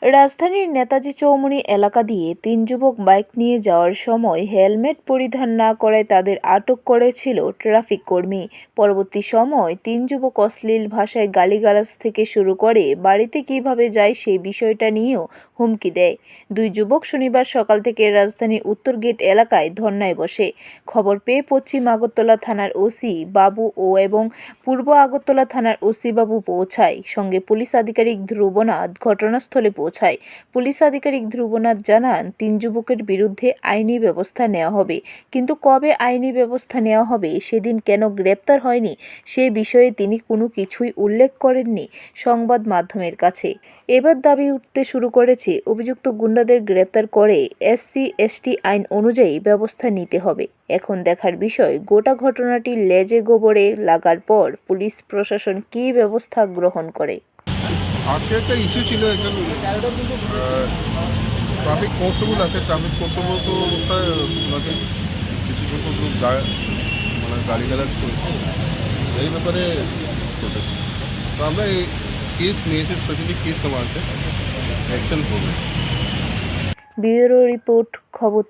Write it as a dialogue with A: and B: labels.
A: রাজধানীর নেতাজি চৌমুহনী এলাকা দিয়ে ৩ যুবক বাইক নিয়ে যাওয়ার সময় হেলমেট পরিধান না করায় তাদের আটক করেছিল ট্রাফিক কর্মী। পরবর্তী সময় ৩ যুবক অশ্লীল ভাষায় গালিগালাজ থেকে শুরু করে বাড়িতে কিভাবে যায় সেই বিষয়টা নিয়েও হুমকি দেয়। ২ যুবক শনিবার সকাল থেকে রাজধানীর উত্তর গেট এলাকায় ধর্নায় বসে। খবর পেয়ে পশ্চিম আগরতলা থানার ওসি বাবু এবং পূর্ব আগরতলা থানার ওসি বাবু পৌঁছায়। সঙ্গে পুলিশ আধিকারিক ধ্রুবনাথ ঘটনাস্থলে পৌঁছায়। পুলিশ আধিকারিক ধ্রুবনাথ জানান, ৩ যুবকের বিরুদ্ধে আইনি ব্যবস্থা নেওয়া হবে, কিন্তু কবে আইনি ব্যবস্থা নেওয়া হবে, সেদিন কেন গ্রেপ্তার হয়নি সে বিষয়ে তিনি কোনো কিছুই উল্লেখ করেননি সংবাদ মাধ্যমের কাছে। এবার দাবি উঠতে শুরু করেছে, অভিযুক্ত গুন্ডাদের গ্রেপ্তার করে SC/ST আইন অনুযায়ী ব্যবস্থা নিতে হবে। এখন দেখার বিষয়, গোটা ঘটনাটি লেজে গোবরে লাগার পর পুলিশ প্রশাসন কী ব্যবস্থা গ্রহণ করে।
B: আজকে একটা ইস্যু ছিল, একজন ট্রাফিক কনস্টেবল আছে, ট্রাফিক কর্তব্যরত অবস্থায় ওনাকে কিছু সংখ্যক লোক গালিগালাজ করেছে, এই ব্যাপারে প্রোটেস্ট। তো আমরা এই কেস নিয়েছি, স্পেশালি কেস নেওয়া আছে, অ্যাকশন হবে।
A: ব্যুরো রিপোর্ট, খবর।